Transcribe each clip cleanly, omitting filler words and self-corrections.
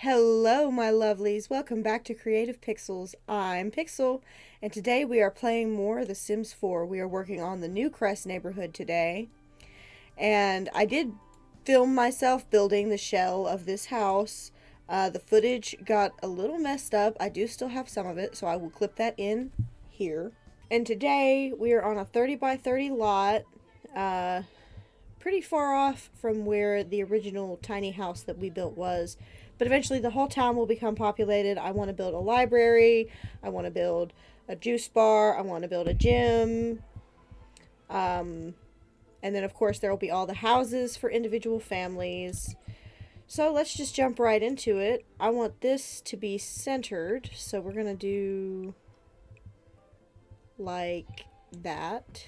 Hello, my lovelies. Welcome back to Creative Pixels. I'm Pixel, and today we are playing more of The Sims 4. We are working on the Newcrest neighborhood today, and I did film myself building the shell of this house. The footage got a little messed up. I do still have some of it, so I will clip that in here. And today we are on a 30 by 30 lot, pretty far off from where the original tiny house that we built was. But eventually the whole town will become populated. I want to build a library. I want to build a juice bar. I want to build a gym. And then, of course, there will be all the houses for individual families. So let's just jump right into it. I want this to be centered. So we're going to do like that.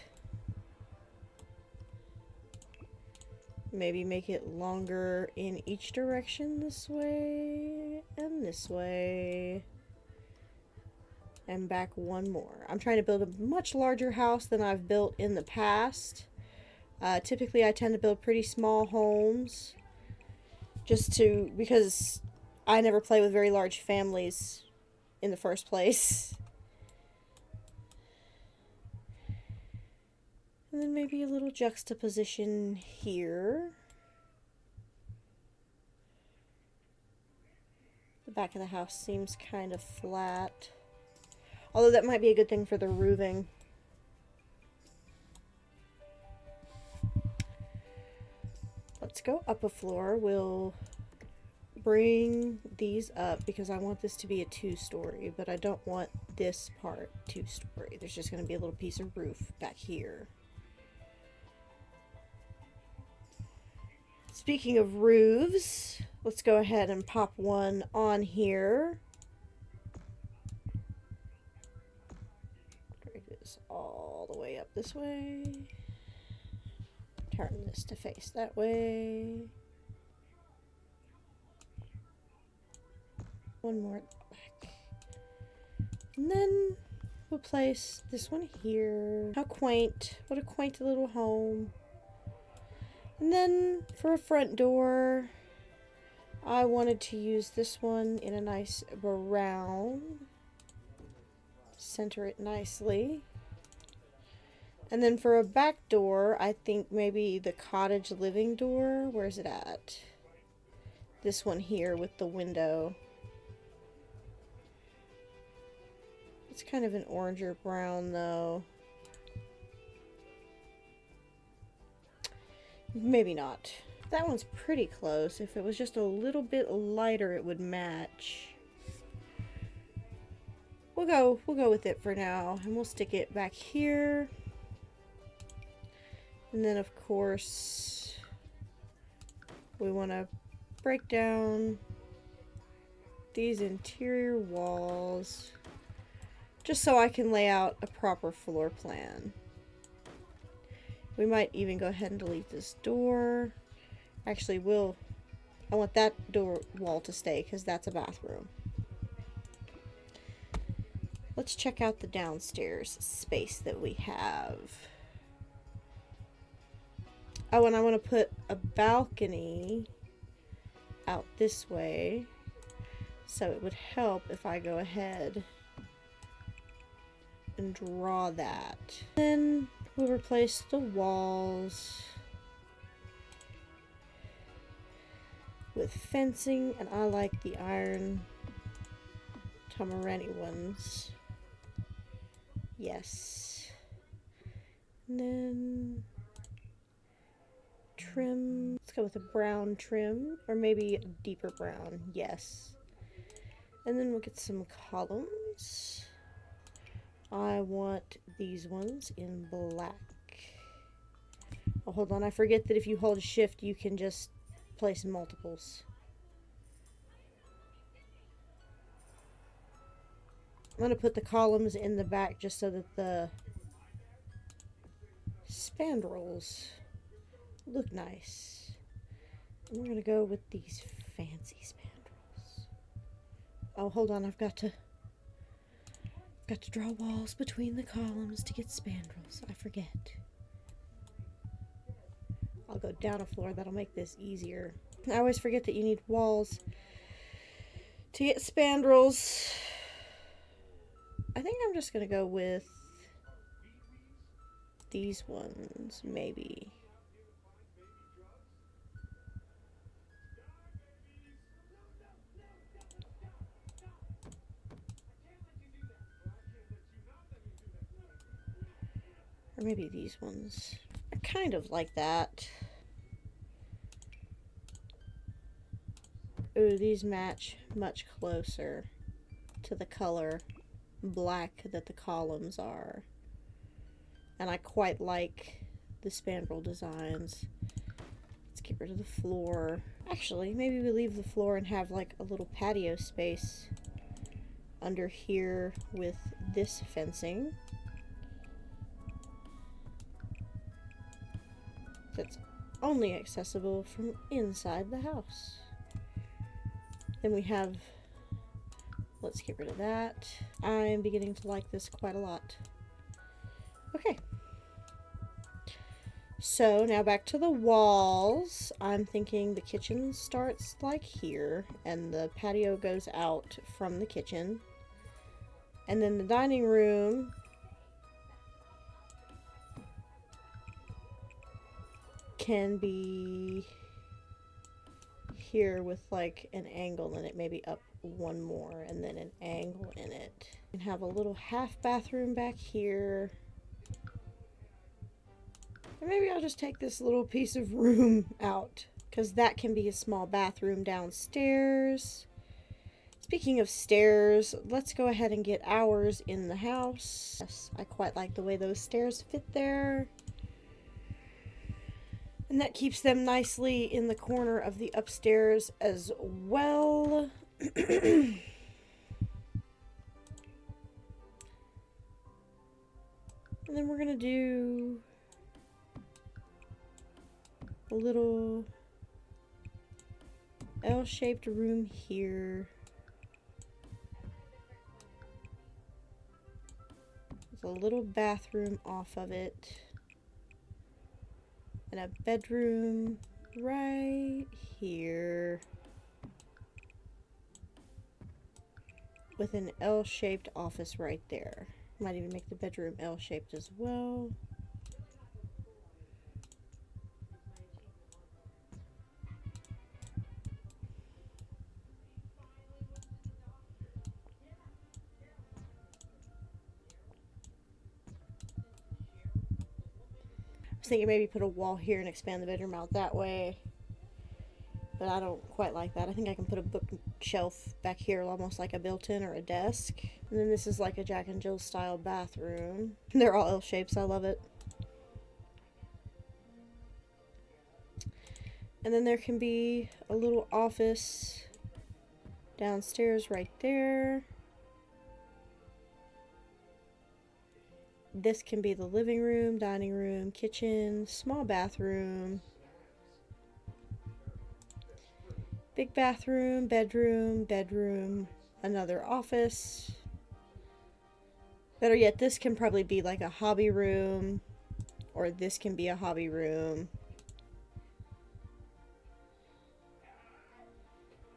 Maybe make it longer in each direction, this way and this way. And back one more. I'm trying to build a much larger house than I've built in the past. Typically I tend to build pretty small homes. Because I never play with very large families in the first place. And then maybe a little juxtaposition here. The back of the house seems kind of flat. Although that might be a good thing for the roofing. Let's go up a floor. We'll bring these up because I want this to be a 2-story, but I don't want this part 2-story. There's just going to be a little piece of roof back here. Speaking of roofs, let's go ahead and pop one on here. Drag this all the way up this way. Turn this to face that way. One more back. And then we'll place this one here. How quaint. What a quaint little home. And then for a front door, I wanted to use this one in a nice brown. Center it nicely. And then for a back door, I think maybe the cottage living door. Where's it at? This one here with the window. It's kind of an oranger brown though. Maybe not. That one's pretty close. If it was just a little bit lighter, it would match. We'll go with it for now, and we'll stick it back here. And then, of course, we want to break down these interior walls just so I can lay out a proper floor plan. We might even go ahead and delete this door. Actually, I want that door wall to stay because that's a bathroom. Let's check out the downstairs space that we have. Oh, and I want to put a balcony out this way. So it would help if I go ahead and draw that. Then we'll replace the walls with fencing, and I like the iron Tamarani ones. Yes. And then trim. Let's go with a brown trim, or maybe a deeper brown. Yes. And then we'll get some columns. I want these ones in black. Oh, hold on. I forget that if you hold shift, you can just place multiples. I'm going to put the columns in the back just so that the spandrels look nice. And we're going to go with these fancy spandrels. Oh, hold on. I've got to draw walls between the columns to get spandrels. I forget. I'll go down a floor. That'll make this easier. I always forget that you need walls To get spandrels, I think I'm just gonna go with these ones, maybe. Or maybe these ones. I kind of like that. Ooh, these match much closer to the color black that the columns are. And I quite like the spandrel designs. Let's get rid of the floor. Actually, maybe we leave the floor and have like a little patio space under here with this fencing. That's only accessible from inside the house. Then we have, let's get rid of that. I'm beginning to like this quite a lot. Okay. So now back to the walls. I'm thinking the kitchen starts like here and the patio goes out from the kitchen. And then the dining room can be here with like an angle in it, maybe up one more and then an angle in it. And have a little half bathroom back here. And maybe I'll just take this little piece of room out because that can be a small bathroom downstairs. Speaking of stairs, let's go ahead and get ours in the house. Yes, I quite like the way those stairs fit there. And that keeps them nicely in the corner of the upstairs as well. And then we're gonna do a little L-shaped room here. With a little bathroom off of it. And a bedroom right here. With an L-shaped office right there. Might even make the bedroom L-shaped as well. I was thinking maybe put a wall here and expand the bedroom out that way. But I don't quite like that. I think I can put a bookshelf back here almost like a built-in or a desk. And then this is like a Jack and Jill style bathroom. They're all L shapes. I love it. And then there can be a little office downstairs right there. This can be the living room, dining room, kitchen, small bathroom, big bathroom, bedroom, another office. Better yet, this can probably be like a hobby room, or this can be a hobby room.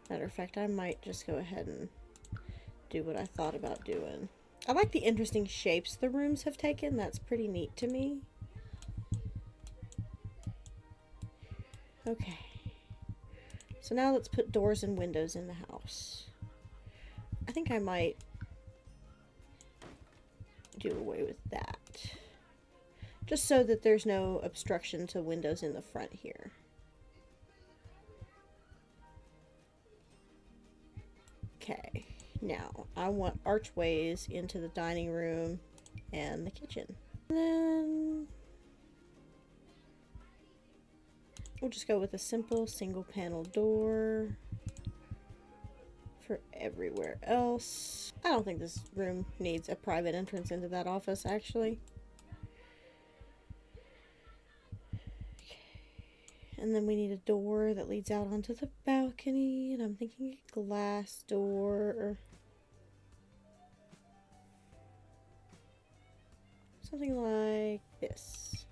Matter of fact, I might just go ahead and do what I thought about doing. I like the interesting shapes the rooms have taken. That's pretty neat to me. Okay. So now let's put doors and windows in the house. I think I might do away with that. Just so that there's no obstruction to windows in the front here. Okay. Now, I want archways into the dining room and the kitchen. And then we'll just go with a simple single panel door for everywhere else. I don't think this room needs a private entrance into that office, actually. Okay. And then we need a door that leads out onto the balcony, and I'm thinking a glass door. Something like this.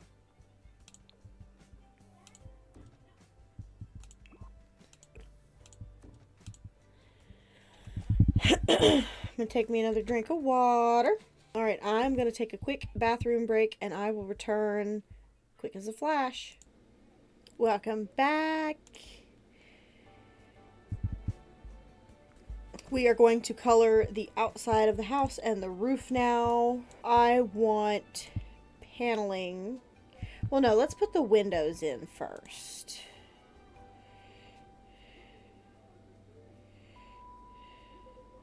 I'm gonna take me another drink of water. Alright, I'm gonna take a quick bathroom break and I will return quick as a flash. Welcome back. We are going to color the outside of the house and the roof now. I want paneling. Well, no, let's put the windows in first.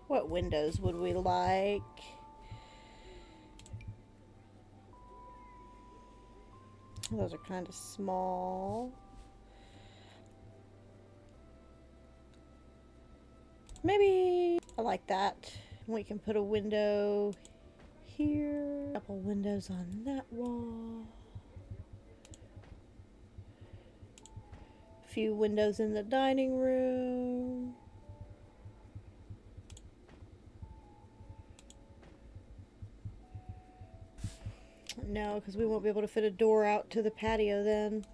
What windows would we like? Those are kind of small. Maybe I like that. We can put a window here. A couple windows on that wall. A few windows in the dining room. No, because we won't be able to fit a door out to the patio then.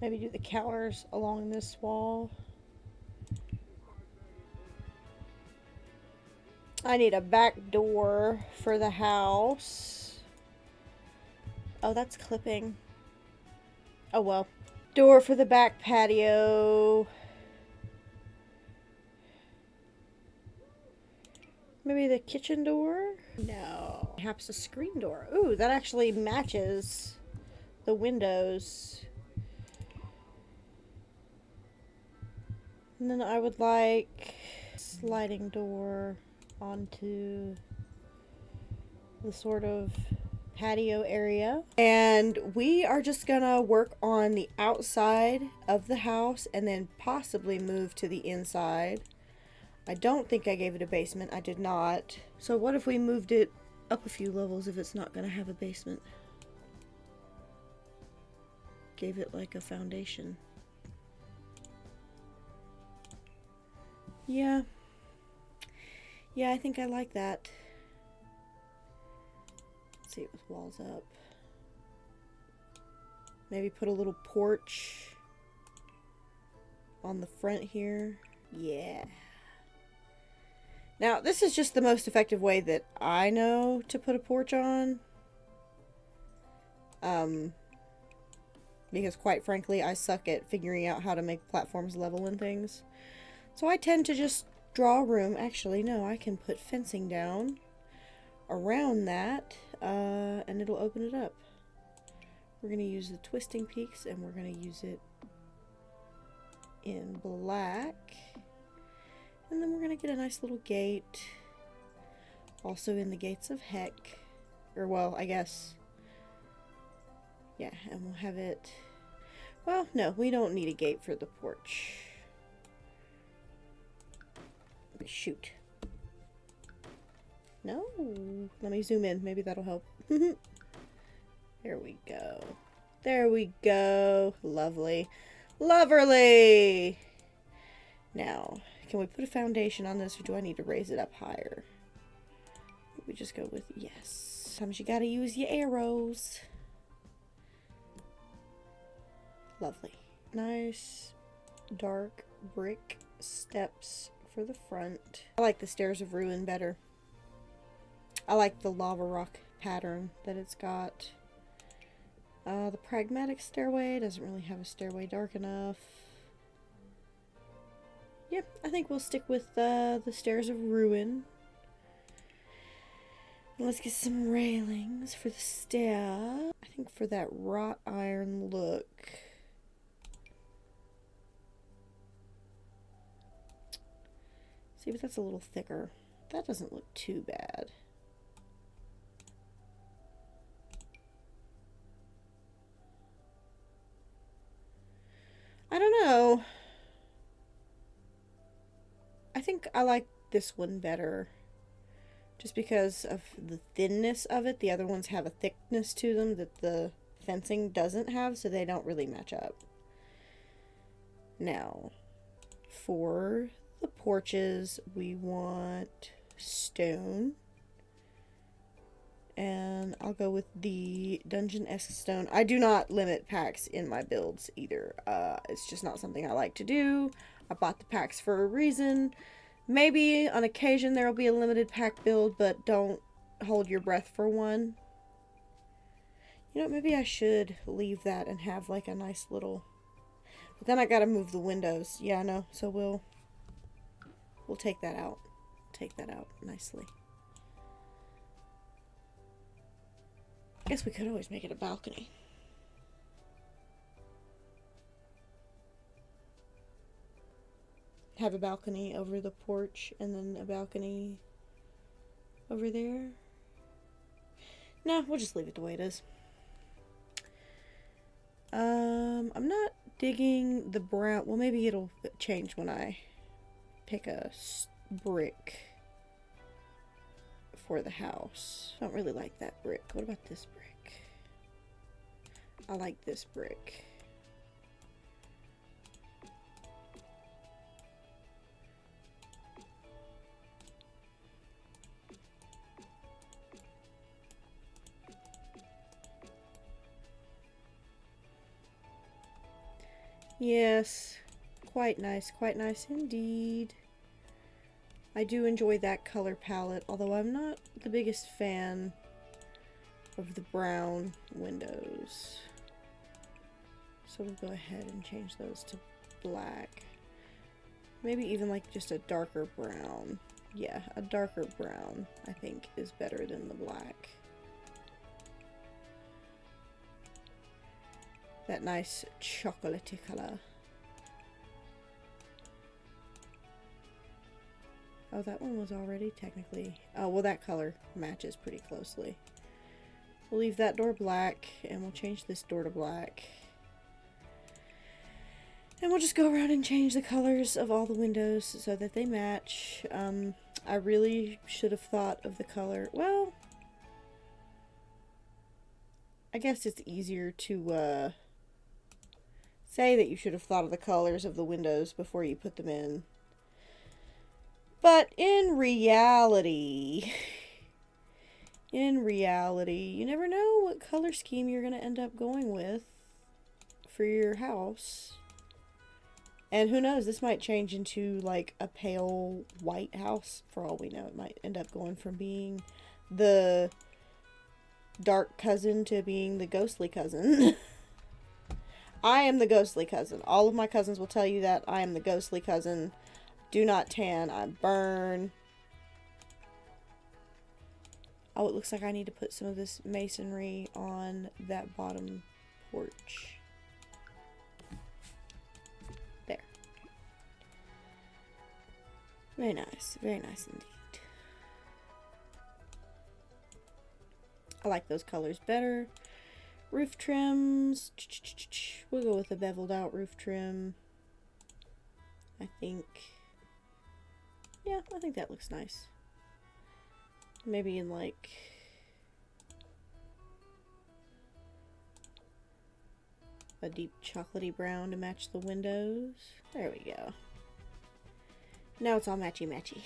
Maybe do the counters along this wall. I need a back door for the house. Oh, that's clipping. Oh well. Door for the back patio. Maybe the kitchen door? No. Perhaps a screen door. Ooh, that actually matches the windows. And then I would like a sliding door onto the sort of patio area. And we are just gonna work on the outside of the house and then possibly move to the inside. I don't think I gave it a basement. I did not. So what if we moved it up a few levels if it's not gonna have a basement? Gave it like a foundation. Yeah. Yeah, I think I like that. Let's see it with walls up. Maybe put a little porch on the front here. Yeah. Now, this is just the most effective way that I know to put a porch on. Because quite frankly, I suck at figuring out how to make platforms level and things. So I tend to just draw a room. Actually, no, I can put fencing down around that, and it'll open it up. We're going to use the twisting peaks, and we're going to use it in black. And then we're going to get a nice little gate. Also in the gates of heck. Or, well, I guess. Yeah, and we'll have it... Well, no, we don't need a gate for the porch. Shoot. No. Let me zoom in. Maybe that'll help. There we go. There we go. Lovely. Loverly! Now, can we put a foundation on this, or do I need to raise it up higher? We just go with yes. Sometimes you gotta use your arrows. Lovely. Nice dark brick steps for the front. I like the Stairs of Ruin better. I like the lava rock pattern that it's got. The pragmatic stairway doesn't really have a stairway dark enough. Yep, I think we'll stick with the Stairs of Ruin. Let's get some railings for the stair. I think for that wrought iron look. See, but that's a little thicker. That doesn't look too bad. I don't know. I think I like this one better. Just because of the thinness of it. The other ones have a thickness to them that the fencing doesn't have, so they don't really match up. Now, for the porches, we want stone. And I'll go with the Dungeon-esque stone. I do not limit packs in my builds either. It's just not something I like to do. I bought the packs for a reason. Maybe on occasion there will be a limited pack build, but don't hold your breath for one. You know, maybe I should leave that and have like a nice little... But then I gotta move the windows. Yeah, I know. So we'll take that out. Take that out nicely. I guess we could always make it a balcony. Have a balcony over the porch and then a balcony over there. No, we'll just leave it the way it is. I'm not digging the brown. Well, maybe it'll change when I pick a brick for the house. I don't really like that brick. What about this brick? I like this brick. Yes, quite nice indeed. I do enjoy that color palette, although I'm not the biggest fan of the brown windows. So we'll go ahead and change those to black. Maybe even like just a darker brown. Yeah, a darker brown I think is better than the black. That nice chocolatey color. Oh, that one was already technically... Oh, well, that color matches pretty closely. We'll leave that door black, and we'll change this door to black. And we'll just go around and change the colors of all the windows so that they match. I really should have thought of the color. Well, I guess it's easier to say that you should have thought of the colors of the windows before you put them in. But in reality, you never know what color scheme you're going to end up going with for your house. And who knows, this might change into like a pale white house for all we know. It might end up going from being the dark cousin to being the ghostly cousin. I am the ghostly cousin. All of my cousins will tell you that I am the ghostly cousin. Do not tan, I burn. Oh, it looks like I need to put some of this masonry on that bottom porch. There. Very nice indeed. I like those colors better. Roof trims. We'll go with a beveled out roof trim. I think. Yeah, I think that looks nice. Maybe in like a deep chocolatey brown to match the windows. There we go. Now it's all matchy-matchy.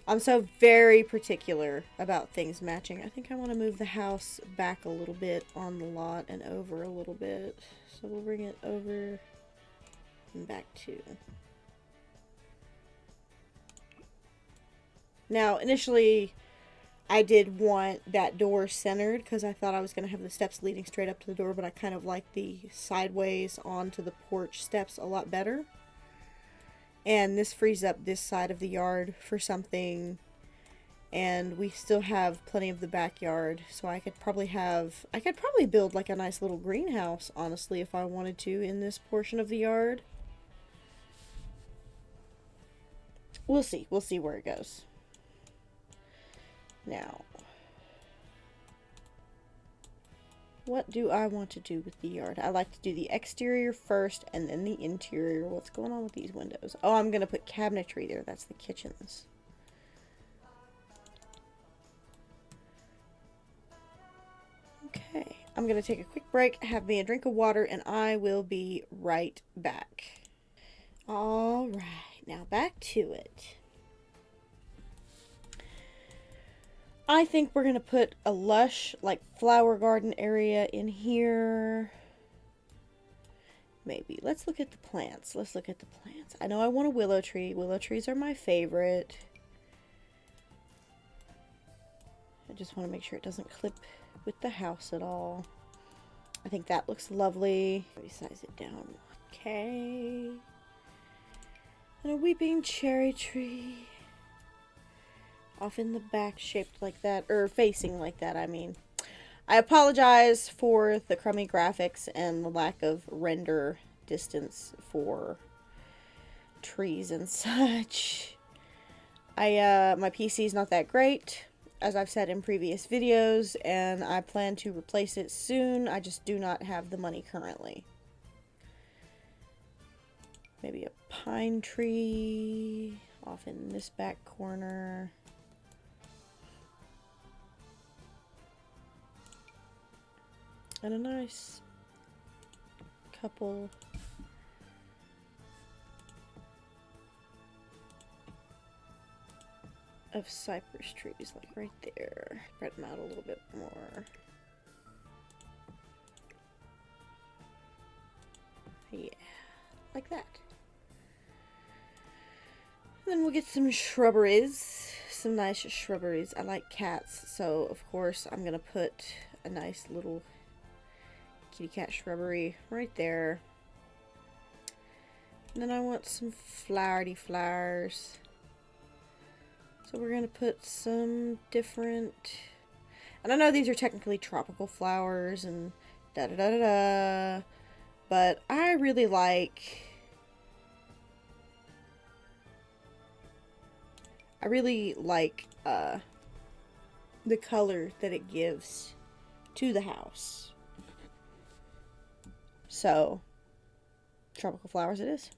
I'm so very particular about things matching. I think I want to move the house back a little bit on the lot and over a little bit. So we'll bring it over and back too. Now, initially, I did want that door centered because I thought I was going to have the steps leading straight up to the door, but I kind of like the sideways onto the porch steps a lot better. And this frees up this side of the yard for something, and we still have plenty of the backyard, so I could probably build like a nice little greenhouse, honestly, if I wanted to, in this portion of the yard. We'll see where it goes. Now, what do I want to do with the yard? I like to do the exterior first and then the interior. What's going on with these windows? Oh, I'm going to put cabinetry there. That's the kitchens. Okay. I'm going to take a quick break, have me a drink of water, and I will be right back. All right, now back to it. I think we're going to put a lush, like, flower garden area in here. Maybe. Let's look at the plants. Let's look at the plants. I know I want a willow tree. Willow trees are my favorite. I just want to make sure it doesn't clip with the house at all. I think that looks lovely. Let me size it down. Okay. And a weeping cherry tree. Off in the back, shaped like that. Or facing like that, I mean. I apologize for the crummy graphics and the lack of render distance for trees and such. My PC is not that great, as I've said in previous videos, and I plan to replace it soon. I just do not have the money currently. Maybe a pine tree off in this back corner. And a nice couple of cypress trees, like right there. Spread them out a little bit more. Yeah, like that. Then we'll get some shrubberies, some nice shrubberies. I like cats, so of course I'm gonna put a nice little kitty cat shrubbery right there. And then I want some flowery flowers. So we're gonna put some different, and I know these are technically tropical flowers and da da da da da, but I really like, the color that it gives to the house. So, tropical flowers it is.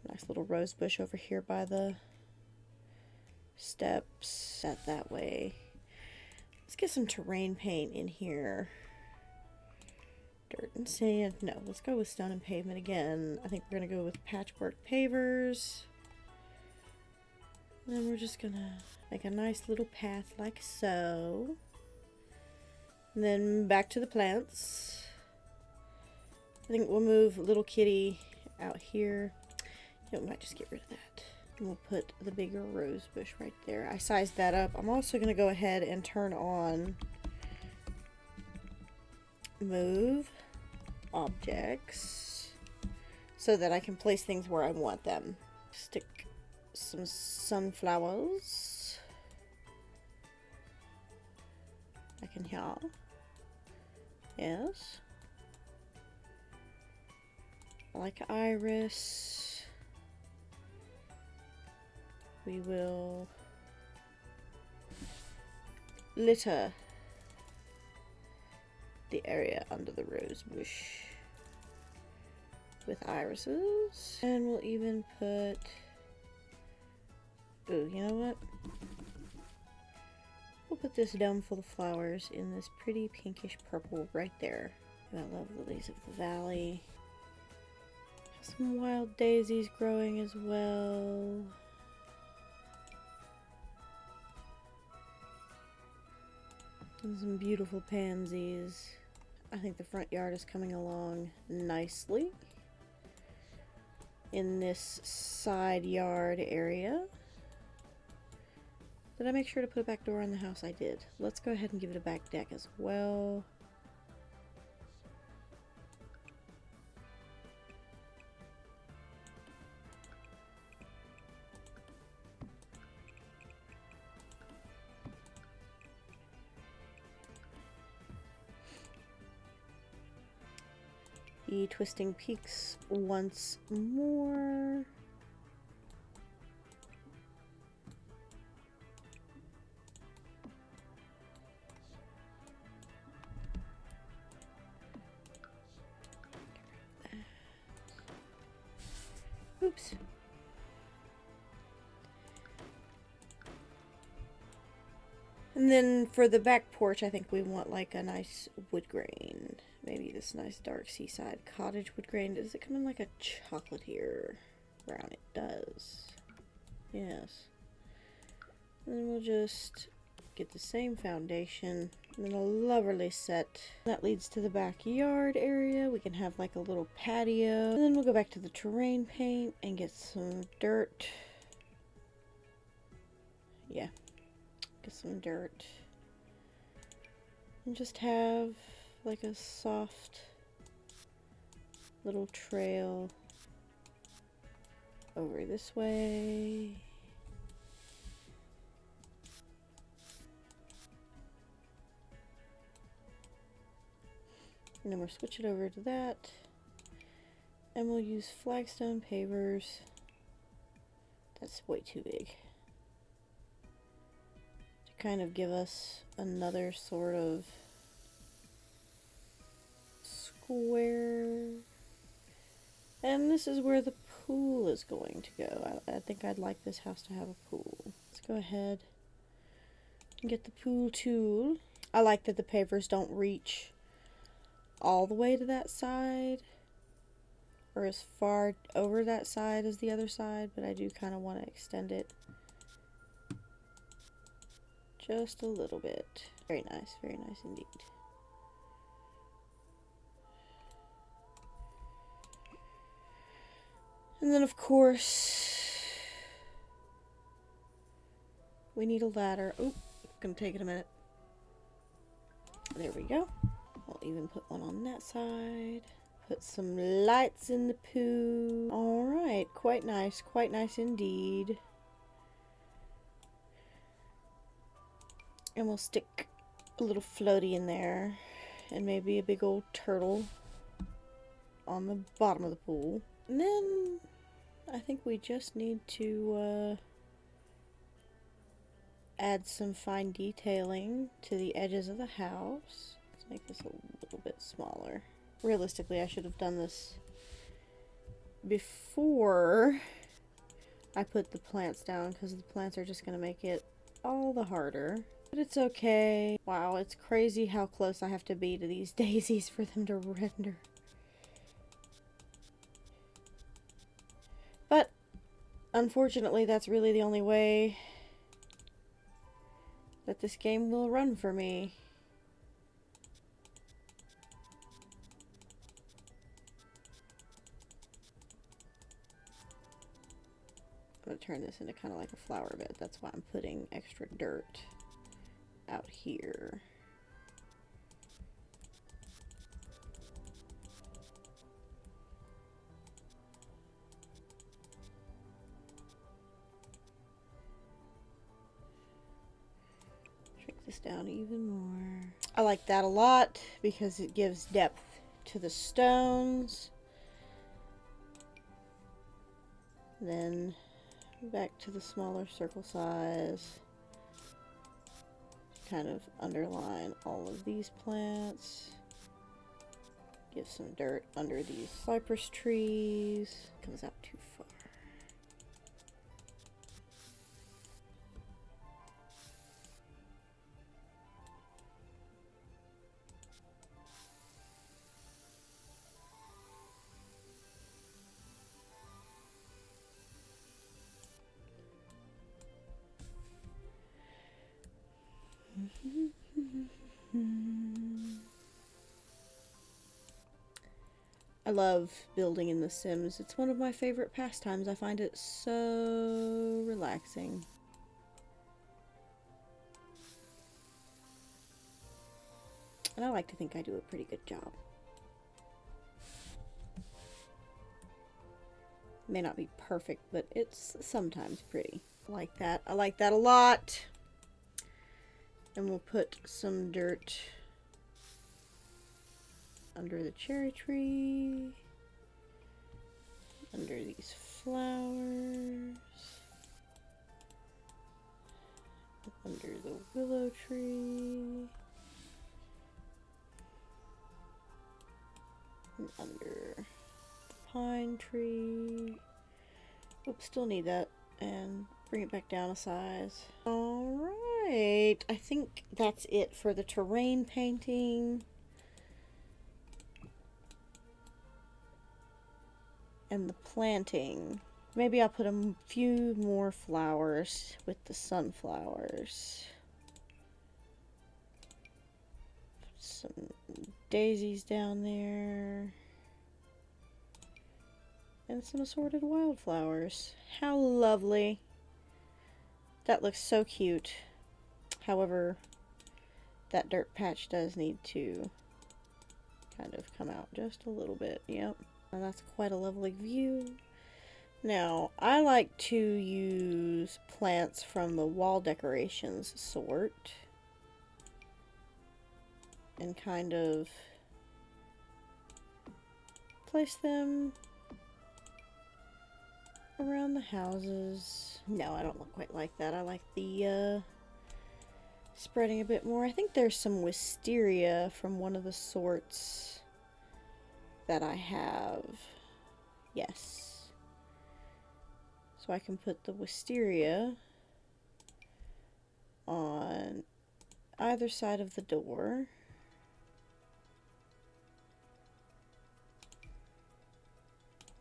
Nice little rose bush over here by the steps. Set that way. Let's get some terrain paint in here. Dirt and sand. No, let's go with stone and pavement again. I think we're going to go with patchwork pavers. And then we're just going to make a nice little path like so. And then back to the plants. I think we'll move little kitty out here. You know, we might just get rid of that. And we'll put the bigger rose bush right there. I sized that up. I'm also going to go ahead and turn on move objects so that I can place things where I want them. Stick some sunflowers. Like in here. Yes. Like iris. We will litter the area under the rose bush with irises. And we'll even put, ooh, you know what? We'll put this dome full of flowers in this pretty pinkish purple right there. I love lilies of the valley. Some wild daisies growing as well. And some beautiful pansies. I think the front yard is coming along nicely in this side yard area. Did I make sure to put a back door on the house? I did. Let's go ahead and give it a back deck as well. The twisting peaks once more. Oops. And then for the back porch, I think we want like a nice wood grain. Maybe this nice dark seaside cottage wood grain. Does it come in like a chocolatier brown? It does. Yes. And then we'll just get the same foundation. And then a lovely set. That leads to the backyard area. We can have like a little patio. And then we'll go back to the terrain paint and get some dirt. Yeah. Get some dirt. And just have like a soft little trail over this way. And then we'll switch it over to that. And we'll use flagstone pavers. That's way too big. To kind of give us another sort of square. And this is where the pool is going to go. I think I'd like this house to have a pool. Let's go ahead and get the pool tool. I like that the pavers don't reach all the way to that side or as far over that side as the other side, but I do kind of want to extend it just a little bit. Very nice indeed. And then of course we need a ladder. Oh, gonna take it a minute. There we go. I'll even put one on that side. Put some lights in the pool. Alright, quite nice indeed. And we'll stick a little floaty in there. And maybe a big old turtle on the bottom of the pool. And then I think we just need to add some fine detailing to the edges of the house. Let's make this a little bit smaller. Realistically, I should have done this before I put the plants down, because the plants are just going to make it all the harder. But it's okay. Wow, it's crazy how close I have to be to these daisies for them to render. But unfortunately, that's really the only way that this game will run for me. I'm going to turn this into kind of like a flower bed. That's why I'm putting extra dirt out here. Shrink this down even more. I like that a lot because it gives depth to the stones. Then back to the smaller circle size. Kind of underline all of these plants. Give some dirt under these cypress trees. Comes out too far. I love building in The Sims. It's one of my favorite pastimes. I find it so relaxing. And I like to think I do a pretty good job. May not be perfect, but it's sometimes pretty. I like that. I like that a lot. And we'll put some dirt under the cherry tree, under these flowers, under the willow tree, and under the pine tree. Oops, still need that. And bring it back down a size. Alright. Alright, I think that's it for the terrain painting. And the planting. Maybe I'll put a few more flowers with the sunflowers. Some daisies down there. And some assorted wildflowers. How lovely. That looks so cute. However, that dirt patch does need to kind of come out just a little bit. Yep. And that's quite a lovely view. Now, I like to use plants from the wall decorations sort. And kind of place them around the houses. No, I don't look quite like that. I like the spreading a bit more. I think there's some wisteria from one of the sorts that I have. Yes. So I can put the wisteria on either side of the door.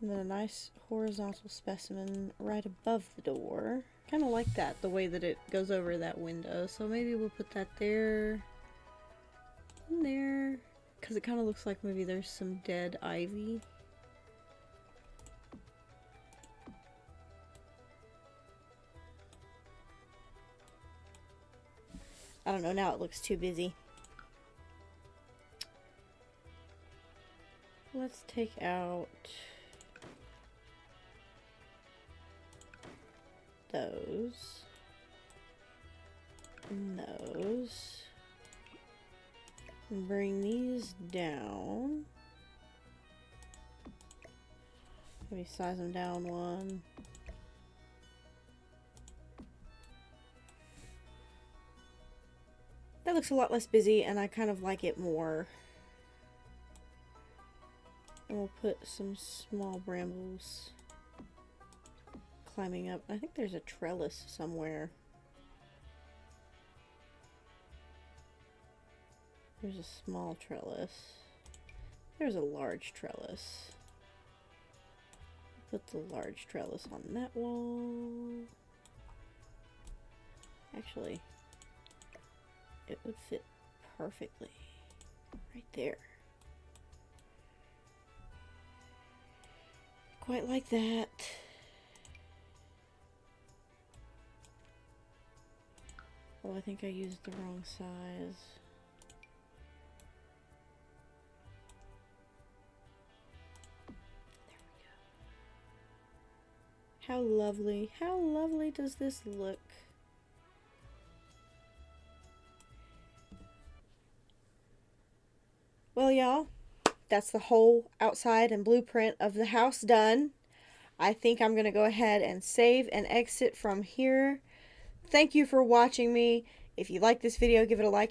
And then a nice horizontal specimen right above the door. Kind of like that, the way that it goes over that window. So maybe we'll put that there and there. Because it kind of looks like maybe there's some dead ivy. I don't know, now it looks too busy. Let's take out those and those and bring these down. Maybe size them down one. That looks a lot less busy and I kind of like it more. And we'll put some small brambles climbing up. I think there's a trellis somewhere. There's a small trellis. There's a large trellis. Put the large trellis on that wall. Actually, it would fit perfectly right there. Quite like that. Oh, I think I used the wrong size. There we go. How lovely. How lovely does this look? Well, y'all, that's the whole outside and blueprint of the house done. I think I'm going to go ahead and save and exit from here. Thank you for watching me. If you like this video, give it a like.